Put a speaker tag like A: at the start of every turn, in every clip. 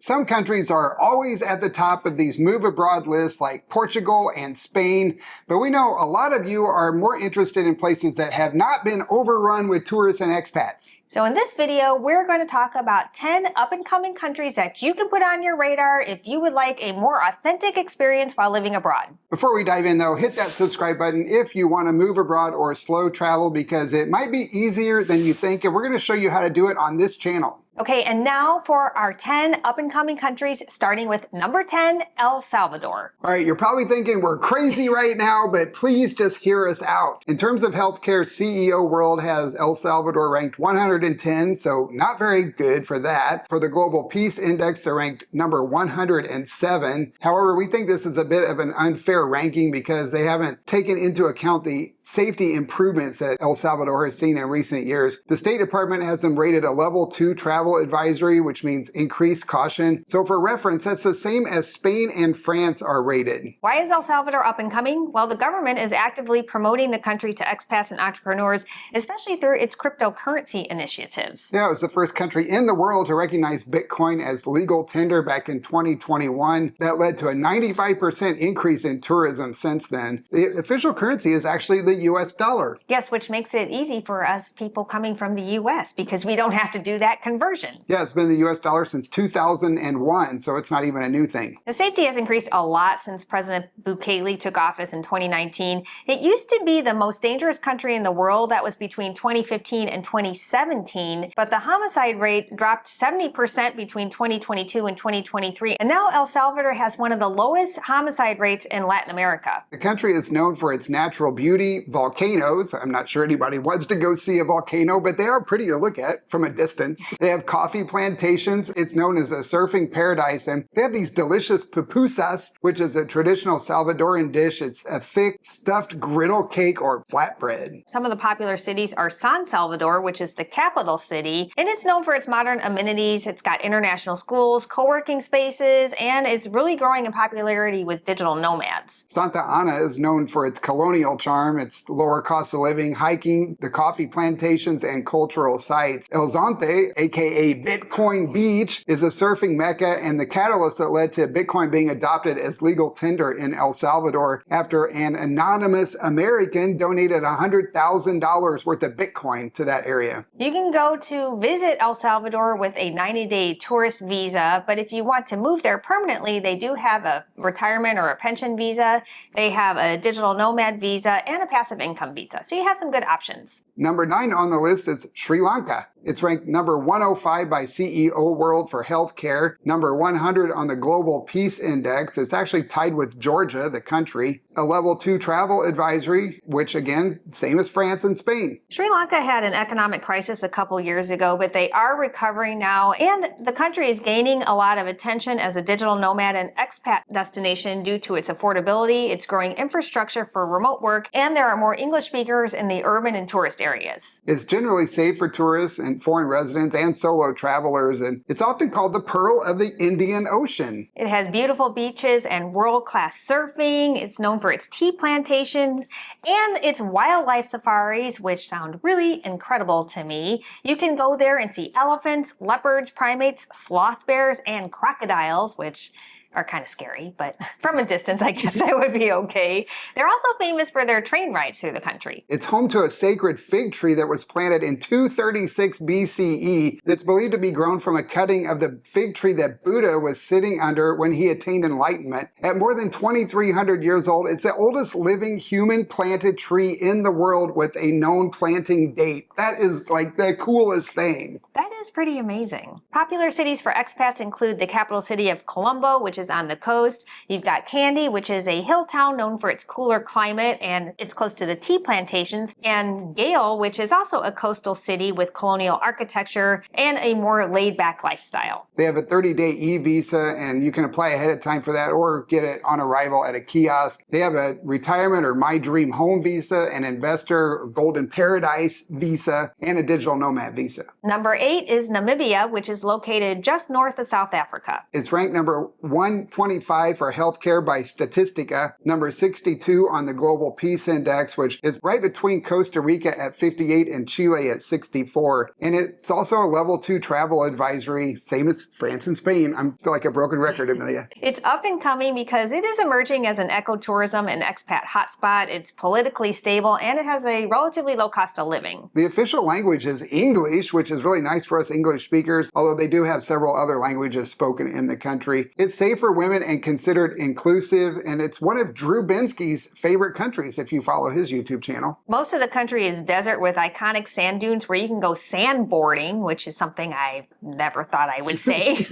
A: Some countries are always at the top of these move abroad lists like Portugal and Spain, but we know a lot of you are more interested in places that have not been overrun with tourists and expats.
B: So in this video, we're going to talk about 10 up-and-coming countries that you can put on your radar if you would like a more authentic experience while living abroad.
A: Before we dive in though, hit that subscribe button if you want to move abroad or slow travel, because it might be easier than you think, and we're going to show you how to do it on this channel.
B: Okay, and now for our 10 up-and-coming countries, starting with number 10, El Salvador.
A: All right, you're probably thinking we're crazy right now, but please just hear us out. In terms of healthcare, CEO World has El Salvador ranked 110, so not very good for that. For the Global Peace Index, they're ranked number 107. However, we think this is a bit of an unfair ranking because they haven't taken into account the safety improvements that El Salvador has seen in recent years. The State Department has them rated a level 2 travel advisory, which means increased caution. So for reference, that's the same as Spain and France are rated.
B: Why is El Salvador up and coming? Well, the government is actively promoting the country to expats and entrepreneurs, especially through its cryptocurrency initiatives.
A: Yeah, it was the first country in the world to recognize Bitcoin as legal tender back in 2021. That led to a 95% increase in tourism since then. The official currency is actually the US dollar.
B: Yes, which makes it easy for us people coming from the US because we don't have to do that conversion.
A: Yeah, it's been the US dollar since 2001, so it's not even a new thing.
B: The safety has increased a lot since President Bukele took office in 2019. It used to be the most dangerous country in the world. That was between 2015 and 2017, but the homicide rate dropped 70% between 2022 and 2023. And now El Salvador has one of the lowest homicide rates in Latin America.
A: The country is known for its natural beauty, volcanoes. I'm not sure anybody wants to go see a volcano, but they are pretty to look at from a distance. They have coffee plantations. It's known as a surfing paradise, and they have these delicious pupusas, which is a traditional Salvadoran dish. It's a thick, stuffed griddle cake or flatbread.
B: Some of the popular cities are San Salvador, which is the capital city, and it's known for its modern amenities. It's got international schools, co-working spaces, and it's really growing in popularity with digital nomads.
A: Santa Ana is known for its colonial charm, its lower cost of living, hiking, the coffee plantations, and cultural sites. El Zonte, aka Bitcoin Beach, is a surfing mecca and the catalyst that led to Bitcoin being adopted as legal tender in El Salvador after an anonymous American donated $100,000 worth of Bitcoin to that area.
B: You can go to visit El Salvador with a 90-day tourist visa, but if you want to move there permanently, they do have a retirement or a pension visa. They have a digital nomad visa and a passive income visa. So you have some good options.
A: Number 9 on the list is Sri Lanka. It's ranked number 105 by CEO World for healthcare, number 100 on the Global Peace Index. It's actually tied with Georgia, the country. A level 2 travel advisory, which again, same as France and Spain.
B: Sri Lanka had an economic crisis a couple years ago, but they are recovering now, and the country is gaining a lot of attention as a digital nomad and expat destination due to its affordability, its growing infrastructure for remote work, and there are more English speakers in the urban and tourist areas.
A: It's generally safe for tourists and foreign residents and solo travelers, and it's often called the Pearl of the Indian Ocean.
B: It has beautiful beaches and world-class surfing. It's known for its tea plantations and its wildlife safaris, which sound really incredible to me. You can go there and see elephants, leopards, primates, sloth bears, and crocodiles, which are kind of scary, but from a distance, I guess I would be okay. They're also famous for their train rides through the country.
A: It's home to a sacred fig tree that was planted in 236 BCE that's believed to be grown from a cutting of the fig tree that Buddha was sitting under when he attained enlightenment. At more than 2,300 years old, it's the oldest living human planted tree in the world with a known planting date. That is like the coolest thing.
B: That is pretty amazing. Popular cities for expats include the capital city of Colombo, which is on the coast. You've got Kandy, which is a hill town known for its cooler climate and it's close to the tea plantations, and Gale, which is also a coastal city with colonial architecture and a more laid-back lifestyle.
A: They have a 30-day e-visa and you can apply ahead of time for that or get it on arrival at a kiosk. They have a retirement or my dream home visa, an investor or golden paradise visa, and a digital nomad visa.
B: Number 8 is Namibia, which is located just north of South Africa.
A: It's ranked number 125 for healthcare by Statistica, number 62 on the Global Peace Index, which is right between Costa Rica at 58 and Chile at 64. And it's also a level 2 travel advisory, same as France and Spain. I feel like a broken record, Amelia.
B: It's up and coming because it is emerging as an ecotourism and expat hotspot. It's politically stable and it has a relatively low cost of living.
A: The official language is English, which is really nice for us English speakers, although they do have several other languages spoken in the country. It's safe for women and considered inclusive, and it's one of Drew Bensky's favorite countries if you follow his YouTube channel.
B: Most of the country is desert with iconic sand dunes where you can go sandboarding, which is something I never thought I would say.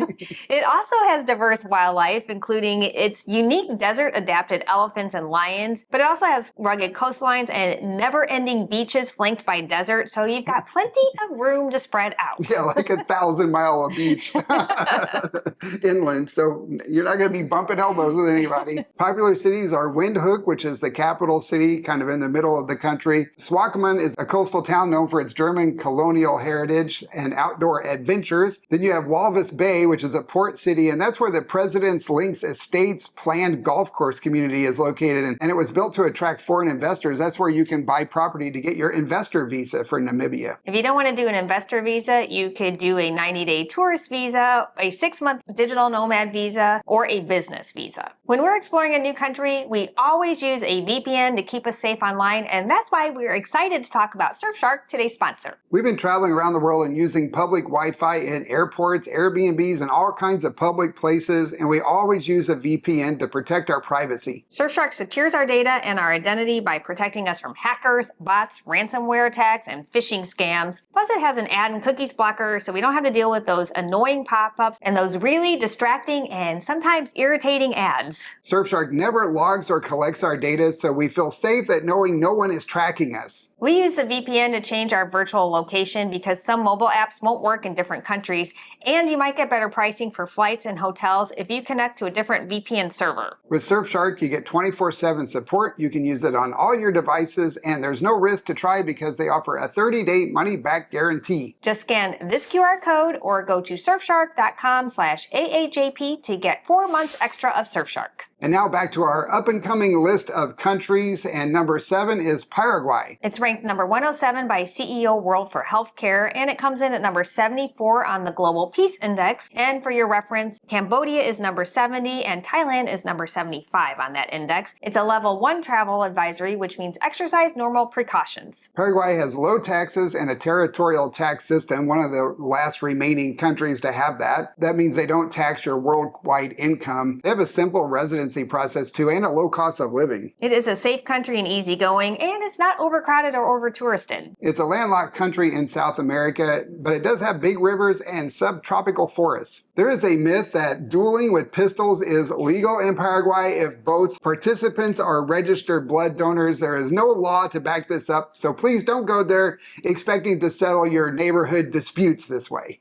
B: It also has diverse wildlife, including its unique desert-adapted elephants and lions, but it also has rugged coastlines and never-ending beaches flanked by desert, so you've got plenty of room to spread out.
A: Yeah, like 1,000-mile of beach inland, so you're not going to be bumping elbows with anybody. Popular cities are Windhoek, which is the capital city, kind of in the middle of the country. Swakopmund is a coastal town known for its German colonial heritage and outdoor adventures. Then you have Walvis Bay, which is a port city, and that's where the President's Links Estates planned golf course community is located. And it was built to attract foreign investors. That's where you can buy property to get your investor visa for Namibia.
B: If you don't want to do an investor visa, you could do a 90-day tourist visa, a 6-month digital nomad visa, or a business visa. When we're exploring a new country, we always use a VPN to keep us safe online, and that's why we're excited to talk about Surfshark, today's sponsor.
A: We've been traveling around the world and using public Wi-Fi in airports, Airbnbs, and all kinds of public places, and we always use a VPN to protect our privacy.
B: Surfshark secures our data and our identity by protecting us from hackers, bots, ransomware attacks, and phishing scams. Plus, it has an ad and cookies blocker, so we don't have to deal with those annoying pop-ups and those really distracting and sometimes irritating ads.
A: Surfshark never logs or collects our data, so we feel safe that knowing no one is tracking us.
B: We use the VPN to change our virtual location because some mobile apps won't work in different countries, and you might get better pricing for flights and hotels if you connect to a different VPN server.
A: With Surfshark, you get 24/7 support. You can use it on all your devices, and there's no risk to try because they offer a 30-day money-back guarantee.
B: Just scan this QR code or go to surfshark.com/AAJP to get 4 months extra of Surfshark.
A: And now back to our up-and-coming list of countries, and number 7 is Paraguay.
B: It's ranked number 107 by CEO World for Healthcare, and it comes in at number 74 on the Global Peace Index. And for your reference, Cambodia is number 70 and Thailand is number 75 on that index. It's a level 1 travel advisory, which means exercise normal precautions.
A: Paraguay has low taxes and a territorial tax system, one of the last remaining countries to have that. That means they don't tax your worldwide income. They have a simple residency process too, and a low cost of living.
B: It is a safe country and easygoing, and it's not overcrowded or over-touristed.
A: It's a landlocked country in South America, but it does have big rivers and subtropical forests. There is a myth that dueling with pistols is legal in Paraguay if both participants are registered blood donors. There is no law to back this up, so please don't go there expecting to settle your neighborhood disputes this way.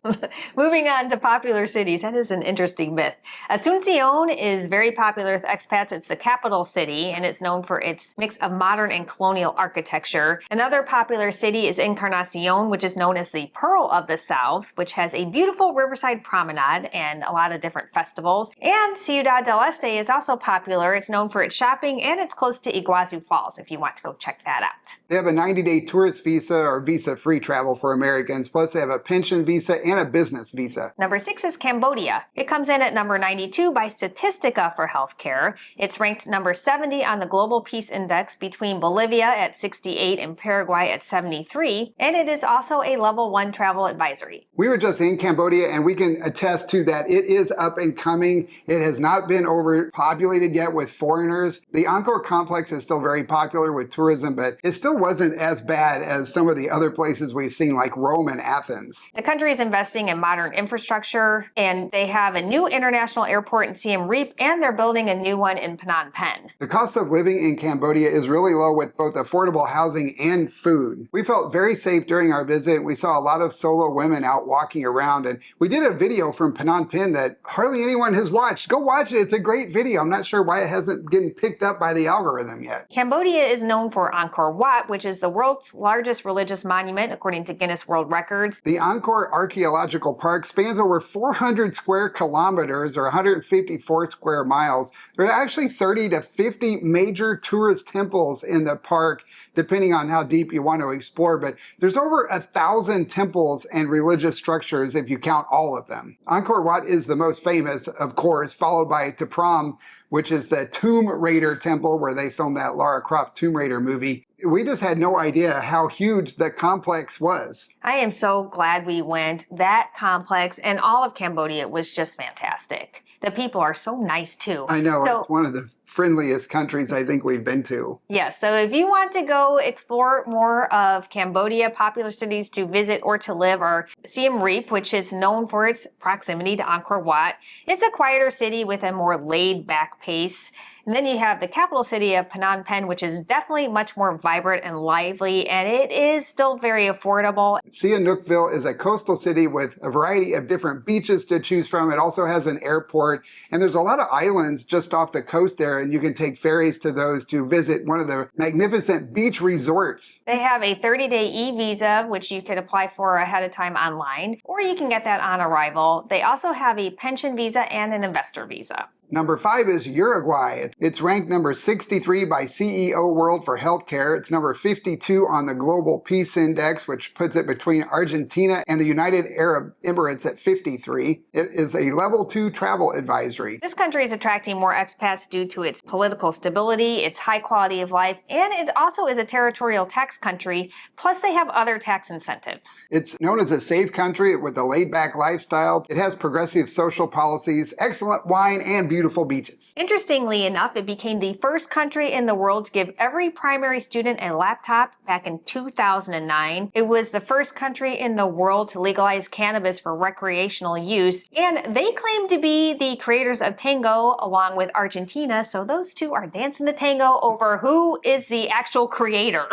B: Moving on to popular cities, that is an interesting myth. Asuncion is very popular with expats. It's the capital city, and it's known for its mix of modern and colonial architecture. Another popular city is Encarnacion, which is known as the Pearl of the South, which has a beautiful riverside promenade and a lot of different festivals. And Ciudad del Este is also popular. It's known for its shopping, and it's close to Iguazu Falls if you want to go check that out.
A: They have a 90-day tourist visa or visa-free travel for Americans, plus they have a pension visa and a business visa.
B: Number 6 is Cambodia. It comes in at number 92 by Statistica for healthcare. It's ranked number 70 on the Global Peace Index between Bolivia at 68 and Paraguay at 73, and it is also a level 1 travel advisory.
A: We were just in Cambodia, and we can attest to that. It is up and coming. It has not been overpopulated yet with foreigners. The Angkor complex is still very popular with tourism, but it still wasn't as bad as some of the other places we've seen like Rome and Athens.
B: The country is investing in modern infrastructure, and they have a new international airport in Siem Reap, and they're building a new one in Phnom Penh.
A: The cost of living in Cambodia is really low with both affordable housing and food. We felt very safe during our visit. We saw a lot of solo women out walking around, and we did a video from Phnom Penh that hardly anyone has watched. Go watch it. It's a great video. I'm not sure why it hasn't been picked up by the algorithm yet.
B: Cambodia is known for Angkor Wat, which is the world's largest religious monument according to Guinness World Records.
A: The Angkor Archaeological Park spans over 400 square kilometers or 154 square miles. There are actually 30 to 50 major tourist temples in the park, depending on how deep you want to explore, but there's over 1,000 temples and religious structures if you count all of them. Angkor Wat is the most famous, of course, followed by Tapram, which is the Tomb Raider temple where they filmed that Lara Croft Tomb Raider movie. We just had no idea how huge the complex was.
B: I am so glad we went. That complex and all of Cambodia was just fantastic. The people are so nice too.
A: I know, it's one of the friendliest countries I think we've been to.
B: Yes, so if you want to go explore more of Cambodia, popular cities to visit or to live are Siem Reap, which is known for its proximity to Angkor Wat. It's a quieter city with a more laid-back pace. And then you have the capital city of Phnom Penh, which is definitely much more vibrant and lively, and it is still very affordable.
A: Sihanoukville is a coastal city with a variety of different beaches to choose from. It also has an airport, and there's a lot of islands just off the coast there, and you can take ferries to those to visit one of the magnificent beach resorts.
B: They have a 30-day e-visa, which you could apply for ahead of time online, or you can get that on arrival. They also have a pension visa and an investor visa.
A: Number 5 is Uruguay. It's ranked number 63 by CEO World for healthcare. It's number 52 on the Global Peace Index, which puts it between Argentina and the United Arab Emirates at 53. It is a level 2 travel advisory.
B: This country is attracting more expats due to its political stability, its high quality of life, and it also is a territorial tax country, plus they have other tax incentives.
A: It's known as a safe country with a laid-back lifestyle. It has progressive social policies, excellent wine, and beautiful beaches.
B: Interestingly enough, it became the first country in the world to give every primary student a laptop back in 2009. It was the first country in the world to legalize cannabis for recreational use, and they claim to be the creators of tango along with Argentina, so those two are dancing the tango over who is the actual creator.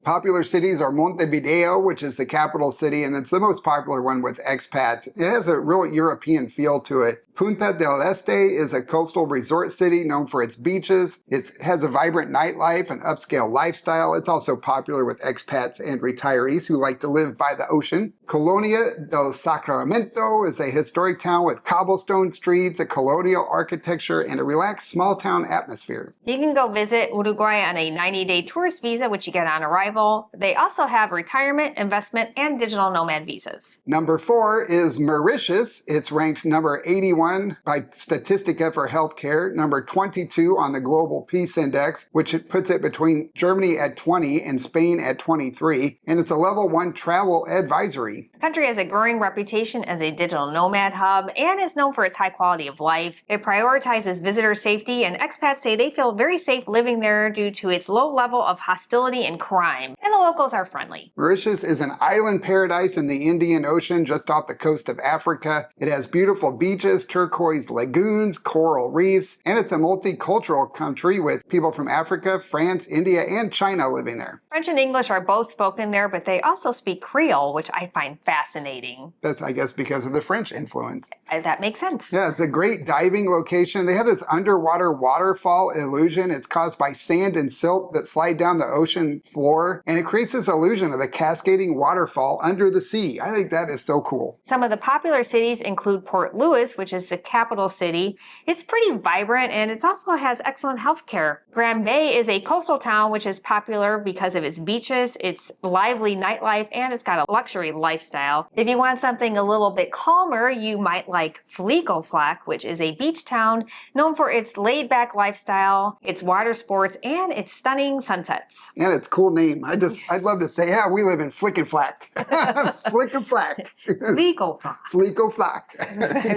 A: Popular cities are Montevideo, which is the capital city, and it's the most popular one with expats. It has a real European feel to it. Punta del Este is a coastal resort city known for its beaches. It has a vibrant nightlife and upscale lifestyle. It's also popular with expats and retirees who like to live by the ocean. Colonia del Sacramento is a historic town with cobblestone streets, a colonial architecture, and a relaxed small-town atmosphere.
B: You can go visit Uruguay on a 90-day tourist visa, which you get on arrival. They also have retirement, investment, and digital nomad visas.
A: Number 4 is Mauritius. It's ranked number 81 by Statistica for healthcare, number 22 on the Global Peace Index, which puts it between Germany at 20 and Spain at 23, and it's a level 1 travel advisory.
B: The country has a growing reputation as a digital nomad hub and is known for its high quality of life. It prioritizes visitor safety, and expats say they feel very safe living there due to its low level of hostility and crime, and the locals are friendly.
A: Mauritius is an island paradise in the Indian Ocean just off the coast of Africa. It has beautiful beaches, turquoise lagoons, coral reefs, and it's a multicultural country with people from Africa, France, India, and China living there.
B: French and English are both spoken there, but they also speak Creole, which I find fascinating.
A: That's, I guess, because of the French influence.
B: That makes sense.
A: Yeah, it's a great diving location. They have this underwater waterfall illusion. It's caused by sand and silt that slide down the ocean floor, and it creates this illusion of a cascading waterfall under the sea. I think that is so cool.
B: Some of the popular cities include Port Louis, which is the capital city. It's pretty vibrant, and it also has excellent healthcare. Grand Bay is a coastal town which is popular because of its beaches, its lively nightlife, and it's got a luxury lifestyle. If you want something a little bit calmer, you might like Flikoflak, which is a beach town known for its laid-back lifestyle, its water sports, and its stunning sunsets.
A: And it's a cool name. I I'd love to say, yeah, we live in Flick and Flack. Flick and Flack.
B: Legal.
A: Flico Flack.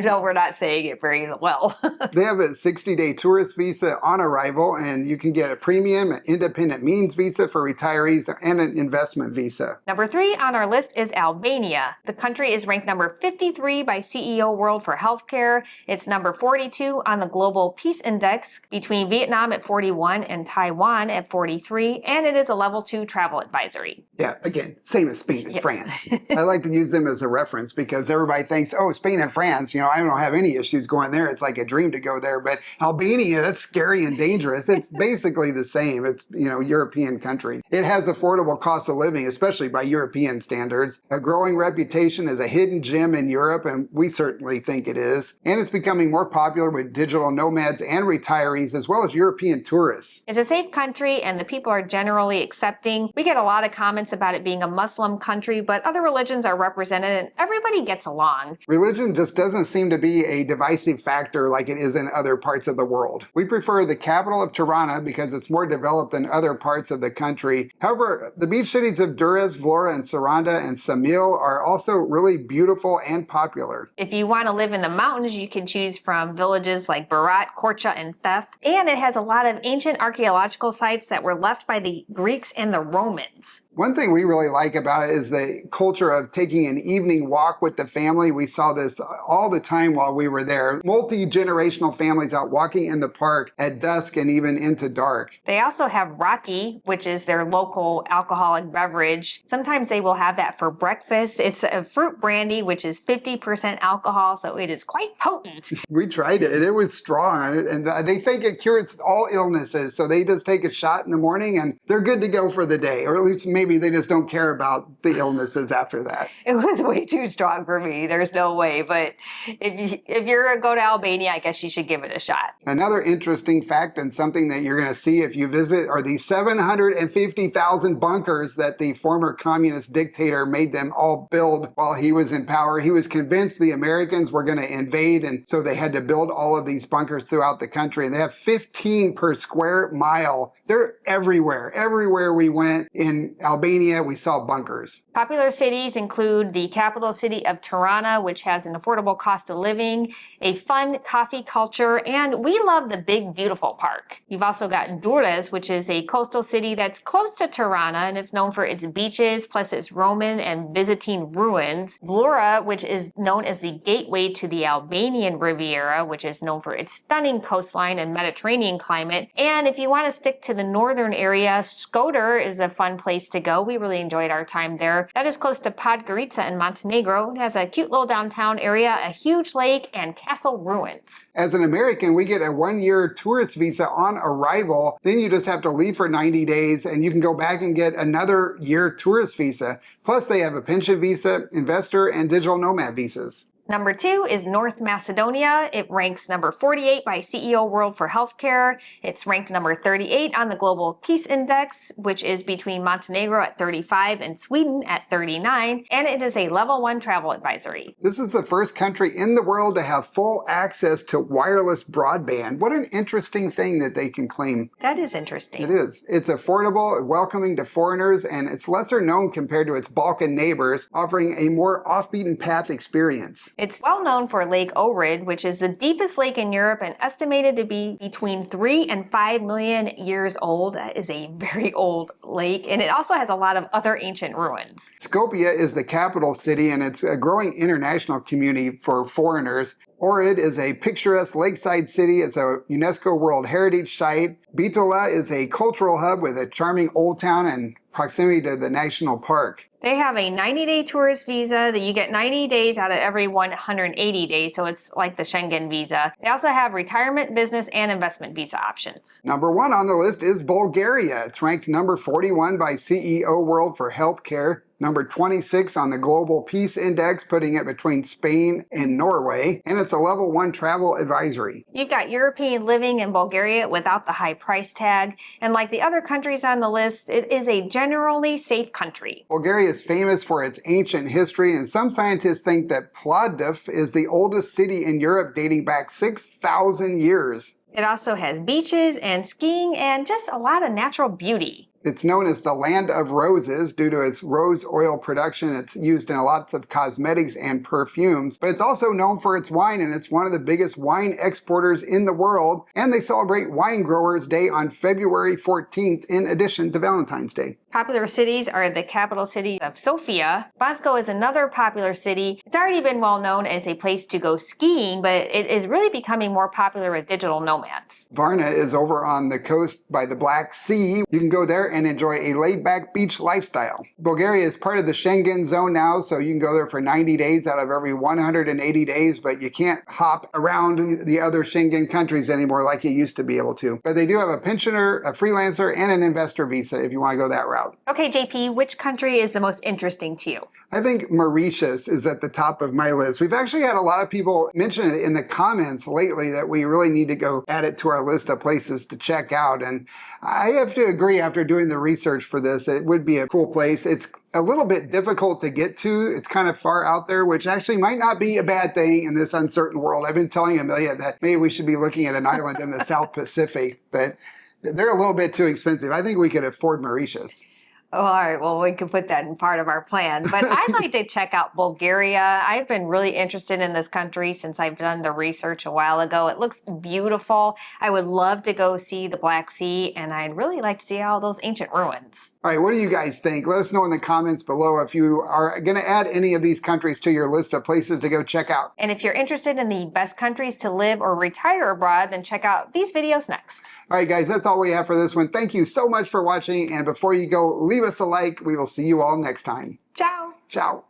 B: No, we're not saying it very well.
A: They have a 60-day tourist visa on arrival, and you can get a premium, an independent means visa for retirees, and an investment visa.
B: Number 3 on our list is Albania. The country is ranked number 53 by CEO World for healthcare. It's number 42 on the Global Peace Index, between Vietnam at 41 and Taiwan at 43, and it is a level 2 travel advisory.
A: Yeah, again, same as Spain and France. I like to use them as a reference because everybody thinks, oh, Spain and France, I don't have any issues going there. It's like a dream to go there. But Albania, that's scary and dangerous. It's basically the same. It's, European country. It has affordable cost of living, especially by European standards, a growing reputation as a hidden gem in Europe, and we certainly think it is. And it's becoming more popular with digital nomads and retirees, as well as European tourists.
B: It's a safe country, and the people are generally accepting. We get a lot of comments about it being a Muslim country, but other religions are represented, and everybody gets along.
A: Religion just doesn't seem to be a divisive factor like it is in other parts of the world. We prefer the capital of Tirana because it's more developed than other parts of the country. However, the beach cities of Durrës, Vlora, and Saranda and Samil are also really beautiful and popular.
B: If you want to live in the mountains, you can choose from villages like Berat, Korça, and Theth. And it has a lot of ancient archaeological sites that were left by the Greeks and the Romans.
A: One thing we really like about it is the culture of taking an evening walk with the family. We saw this all the time while we were there. Multi-generational families out walking in the park at dusk and even into dark.
B: They also have raki, which is their local alcoholic beverage. Sometimes they will have that for breakfast. It's a fruit brandy, which is 50% alcohol, so it is quite potent.
A: We tried it, and it was strong. And they think it cures all illnesses, so they just take a shot in the morning and they're good to go for the day, or at least maybe they just don't care about the illnesses after that.
B: It was way too strong for me. There's no way. But if you're going to go to Albania, I guess you should give it a shot.
A: Another interesting fact, and something that you're going to see if you visit, are the 750,000 bunkers that the former communist dictator made them all build while he was in power. He was convinced the Americans were going to invade, and so they had to build all of these bunkers throughout the country. And they have 15 per square mile. They're everywhere. Everywhere we went in Albania, we saw bunkers.
B: Popular cities include the capital city of Tirana, which has an affordable cost of living, a fun coffee culture, and we love the big, beautiful park. You've also got Durrës, which is a coastal city that's close to Tirana, and it's known for its beaches, plus its Roman and Byzantine ruins. Vlora, which is known as the gateway to the Albanian Riviera, which is known for its stunning coastline and Mediterranean climate. And if you want to stick to the northern area, Shkodër is a fun place to go. We really enjoyed our time there. That is close to Podgorica in Montenegro. It has a cute little downtown area, a huge lake, and castle ruins.
A: As an American, we get a 1-year tourist visa on arrival. Then you just have to leave for 90 days and you can go back and get another year tourist visa. Plus they have a pension visa, investor, and digital nomad visas.
B: Number 2 is North Macedonia. It ranks number 48 by CEO World for healthcare. It's ranked number 38 on the Global Peace Index, which is between Montenegro at 35 and Sweden at 39, and it is a level 1 travel advisory.
A: This is the first country in the world to have full access to wireless broadband. What an interesting thing that they can claim.
B: That is interesting.
A: It is. It's affordable, welcoming to foreigners, and it's lesser known compared to its Balkan neighbors, offering a more off-beaten path experience.
B: It's well known for Lake Ohrid, which is the deepest lake in Europe and estimated to be between 3 and 5 million years old. That is a very old lake, and it also has a lot of other ancient ruins.
A: Skopje is the capital city, and it's a growing international community for foreigners. Ohrid is a picturesque lakeside city. It's a UNESCO World Heritage Site. Bitola is a cultural hub with a charming old town and proximity to the national park.
B: They have a 90-day tourist visa that you get 90 days out of every 180 days, so it's like the Schengen visa. They also have retirement, business, and investment visa options.
A: Number 1 on the list is Bulgaria. It's ranked number 41 by CEO World for healthcare. Number 26 on the Global Peace Index, putting it between Spain and Norway, and it's a level 1 travel advisory.
B: You've got European living in Bulgaria without the high price tag, and like the other countries on the list, it is a generally safe country.
A: Bulgaria is famous for its ancient history, and some scientists think that Plovdiv is the oldest city in Europe, dating back 6,000 years.
B: It also has beaches and skiing and just a lot of natural beauty.
A: It's known as the land of roses due to its rose oil production. It's used in lots of cosmetics and perfumes, but it's also known for its wine, and it's one of the biggest wine exporters in the world. And they celebrate Wine Growers Day on February 14th in addition to Valentine's Day.
B: Popular cities are the capital city of Sofia. Moscow is another popular city. It's already been well known as a place to go skiing, but it is really becoming more popular with digital nomads.
A: Varna is over on the coast by the Black Sea. You can go there and enjoy a laid-back beach lifestyle. Bulgaria is part of the Schengen zone now, so you can go there for 90 days out of every 180 days, but you can't hop around the other Schengen countries anymore like you used to be able to. But they do have a pensioner, a freelancer, and an investor visa if you want to go that route.
B: Okay, JP, which country is the most interesting to you?
A: I think Mauritius is at the top of my list. We've actually had a lot of people mention it in the comments lately that we really need to go add it to our list of places to check out. And I have to agree, after doing the research for this, it would be a cool place. It's a little bit difficult to get to. It's kind of far out there, which actually might not be a bad thing in this uncertain world. I've been telling Amelia that maybe we should be looking at an island in the South Pacific, but they're a little bit too expensive. I think we could afford Mauritius.
B: Oh, all right. Well, we could put that in part of our plan. But I'd like to check out Bulgaria. I've been really interested in this country since I've done the research a while ago. It looks beautiful. I would love to go see the Black Sea, and I'd really like to see all those ancient ruins.
A: All right, what do you guys think? Let us know in the comments below if you are going to add any of these countries to your list of places to go check out.
B: And if you're interested in the best countries to live or retire abroad, then check out these videos next.
A: All right, guys, that's all we have for this one. Thank you so much for watching. And before you go, leave us a like. We will see you all next time.
B: Ciao.
A: Ciao.